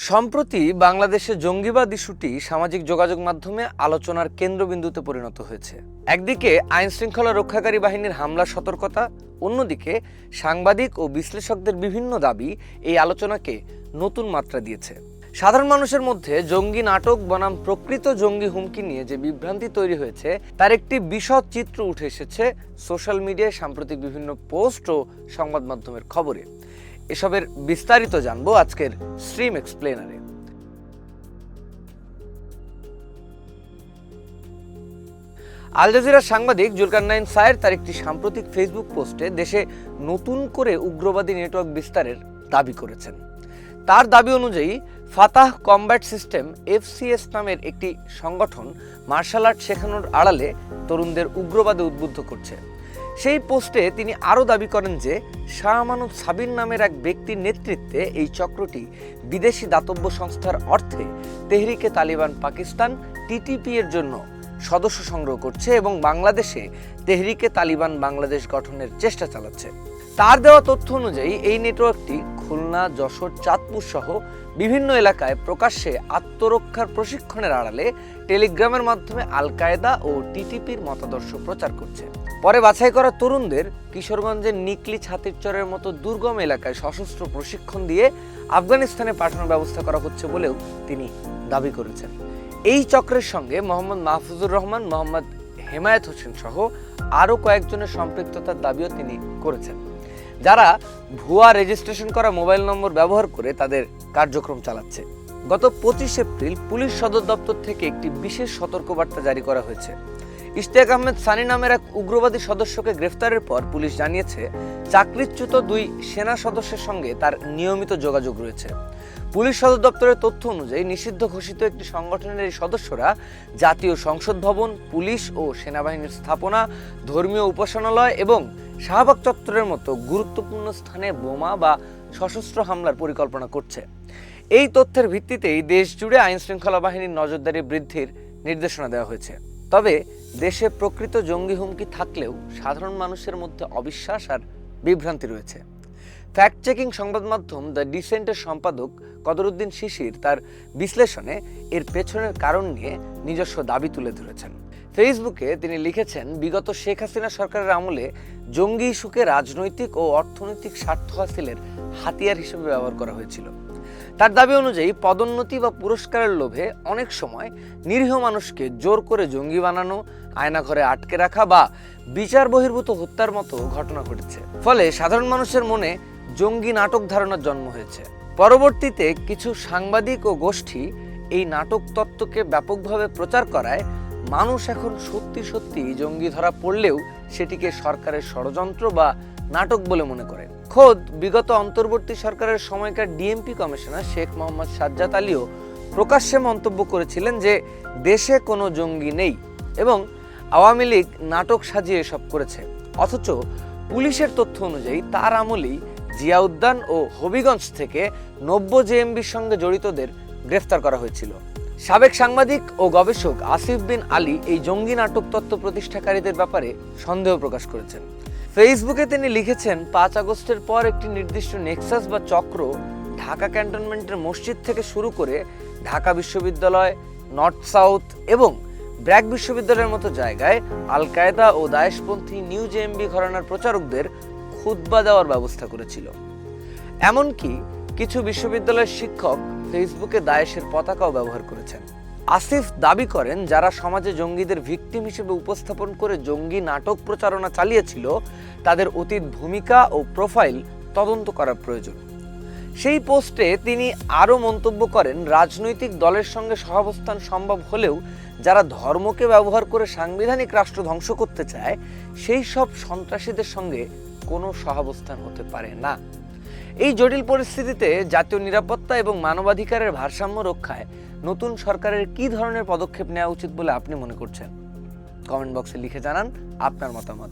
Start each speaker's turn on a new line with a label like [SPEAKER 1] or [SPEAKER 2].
[SPEAKER 1] সম্প্রতি বাংলাদেশে জঙ্গিবাদ ইস্যুটি সামাজিক যোগাযোগ মাধ্যমে আলোচনার কেন্দ্রবিন্দুতে পরিণত হয়েছে। একদিকে আইন শৃঙ্খলা রক্ষাকারী বাহিনীর হামলার সতর্কতা, অন্যদিকে সাংবাদিক ও বিশ্লেষকদের বিভিন্ন দাবি এই আলোচনাকে নতুন মাত্রা দিয়েছে। সাধারণ মানুষের মধ্যে জঙ্গি নাটক বনাম প্রকৃত জঙ্গি হুমকি নিয়ে যে বিভ্রান্তি তৈরি হয়েছে তার একটি বিশদ চিত্র উঠে এসেছে সোশ্যাল মিডিয়ায় সাম্প্রতিক বিভিন্ন পোস্ট ও সংবাদ মাধ্যমের খবরে। এসবের বিস্তারিত জানবো আজকের স্ট্রিম এক্সপ্লেনারে। আল জাজিরার সাংবাদিক জুলকারনাইন সায়ের তার একটি সাম্প্রতিক ফেসবুক পোস্টে দেশে নতুন করে উগ্রবাদী নেটওয়ার্ক বিস্তারের দাবি করেছেন। তার দাবি অনুযায়ী ফাতাহ কমব্যাট সিস্টেম FCS নামের একটি সংগঠন মার্শাল আর্ট শেখানোর আড়ালে তরুণদের উগ্রবাদে উদ্বুদ্ধ করছে। সেই পোস্টে তিনি আরও দাবি করেন যে শাহ আমানত সাবির নামের এক ব্যক্তির নেতৃত্বে এই চক্রটি বিদেশি দাতব্য সংস্থার অর্থে তেহরিকে তালিবান পাকিস্তান TTP এর জন্য সদস্য সংগ্রহ করছে এবং বাংলাদেশে তেহরিকে তালিবান বাংলাদেশ গঠনের চেষ্টা চালাচ্ছে। তার দেওয়া তথ্য অনুযায়ী এই নেটওয়ার্কটি খুলনা, যশোর, চাঁদপুর সহ বিভিন্ন এলাকায় প্রকাশ্যে আত্মরক্ষার প্রশিক্ষণের আড়ালে টেলিগ্রামের মাধ্যমে আল কায়েদা ও TTPর মতাদর্শ প্রচার করছে। পরে বাছাই করা তরুণদের কিশোরগঞ্জের নিকলি, ছাতিরচরের মতো দুর্গম এলাকায় সশস্ত্র প্রশিক্ষণ দিয়ে আফগানিস্তানে পাঠানোর ব্যবস্থা করা হচ্ছে বলেও তিনি দাবি করেছেন। এই চক্রের সঙ্গে মোহাম্মদ মাহফুজুর রহমান, মোহাম্মদ হেমায়েত হোসেন সহ আরও কয়েকজনের সম্পৃক্ততার দাবিও তিনি করেছেন, যারা ভুয়া রেজিস্ট্রেশন করা মোবাইল নম্বর ব্যবহার করে তাদের কার্যক্রম চালাচ্ছে। গত 25 এপ্রিল পুলিশ সদর দপ্তর থেকে একটি বিশেষ সতর্কবার্তা জারি করা হয়েছে। ইশতিয়াক আহমেদ সানি নামের এক উগ্রবাদী সদস্যকে গ্রেফতারের পর পুলিশ জানিয়েছে চাকরিচ্যুত 2 সেনা সদস্যের সঙ্গে তার নিয়মিত যোগাযোগ রয়েছে। পুলিশ সদর দপ্তরের তথ্য অনুযায়ী নিষিদ্ধ ঘোষিত একটি সংগঠনের এই সদস্যরা জাতীয় সংসদ ভবন, পুলিশ ও সেনাবাহিনীর স্থাপনা, ধর্মীয় উপাসনালয় এবং শাহবাগ চত্বরের মতো গুরুত্বপূর্ণ স্থানে বোমা বা সশস্ত্র হামলার পরিকল্পনা করছে। এই তথ্যের ভিত্তিতেই দেশ জুড়ে আইন শৃঙ্খলা বাহিনীর নজরদারি বৃদ্ধির নির্দেশনা দেওয়া হয়েছে। তবে দেশে প্রকৃত জঙ্গি হুমকি থাকলেও সাধারণ মানুষের মধ্যে অবিশ্বাস আর বিভ্রান্তি রয়েছে। ফ্যাক্ট চেকিং সংবাদ মাধ্যম দ্য ডিসেন্টের সম্পাদক কদরুদ্দিন শিশির তার বিশ্লেষণে এর পেছনের কারণ নিয়ে নিজস্ব দাবি তুলে ধরেছেন। ফেসবুকে তিনি লিখেছেন, বিগত শেখ হাসিনা সরকারের আমলে জঙ্গি ইস্যুকে রাজনৈতিক ও অর্থনৈতিক স্বার্থ হাসিলের হাতিয়ার হিসেবে ব্যবহার করা হয়েছিল। তার দাবি অনুযায়ী পদোন্নতি বা পুরস্কারের লোভে অনেক সময় নিরীহ মানুষকে জোর করে জঙ্গি বানানো, আয়নাঘরে আটকে রাখা বা বিচার বহির্ভূত হত্যার মতো ঘটনা ঘটেছে। ফলে সাধারণ মানুষের মনে জঙ্গি নাটক ধারণার জন্ম হয়েছে। পরবর্তীতে কিছু সাংবাদিক ও গোষ্ঠী এই নাটক তত্ত্বকে ব্যাপকভাবে প্রচার করায় মানুষ এখন সত্যি সত্যি জঙ্গি ধরা পড়লেও সেটিকে সরকারের ষড়যন্ত্র বা নাটক বলে মনে করে। খোদ বিগত অন্তর্বর্তী সরকারের সময়কার DMP কমিশনার শেখ মোহাম্মদ সাজ্জাদ আলীও প্রকাশ্যে মন্তব্য করেছিলেন যে দেশে কোনো জঙ্গি নেই এবং আওয়ামী লীগ নাটক সাজিয়ে এসব করেছে। অথচ পুলিশের তথ্য অনুযায়ী তার আমলেই জিয়া উদ্যান ও হবিগঞ্জ থেকে 90 JMBর সঙ্গে জড়িতদের গ্রেফতার করা হয়েছিল। সাবেক সাংবাদিক ও গবেষক আসিফ বিন আলী এই জঙ্গি নাটক তত্ত্ব প্রতিষ্ঠাকারীদের ব্যাপারে সন্দেহ প্রকাশ করেছেন। ফেসবুকে তিনি লিখেছেন, 5 আগস্টের পর একটি নির্দিষ্ট নেক্সাস বা চক্র ঢাকা ক্যান্টনমেন্টের মসজিদ থেকে শুরু করে ঢাকা বিশ্ববিদ্যালয়, নর্থ সাউথ এবং ব্র্যাক বিশ্ববিদ্যালয়ের মতো জায়গায় আল কায়েদা ও দায়েশপন্থী নিউ JMB ঘরানার প্রচারকদের খুতবা দেওয়ার ব্যবস্থা করেছিল। এমনকি কিছু বিশ্ববিদ্যালয়ের শিক্ষক ফেসবুকে দায়েশের পতাকাও ব্যবহার করেছেন। আসিফ দাবি করেন, যারা সমাজে জঙ্গিদের ভিকটিম হিসেবে উপস্থাপন করে জঙ্গি নাটক প্রচারণা চালিয়েছিল তাদের অতীত ভূমিকা ও প্রোফাইল তদন্ত করা প্রয়োজন। সেই পোস্টে তিনি আরও মন্তব্য করেন, রাজনৈতিক দলের সঙ্গে সহাবস্থান সম্ভব হলেও যারা ধর্মকে ব্যবহার করে সাংবিধানিক রাষ্ট্র ধ্বংস করতে চায় সেই সব সন্ত্রাসীদের সঙ্গে কোনো সহাবস্থান হতে পারে না। এই জটিল পরিস্থিতিতে জাতীয় নিরাপত্তা এবং মানবাধিকারের ভারসাম্য রক্ষায় নতুন সরকারের কী ধরনের পদক্ষেপ নেওয়া উচিত বলে আপনি মনে করছেন? কমেন্ট বক্সে লিখে জানান আপনার মতামত।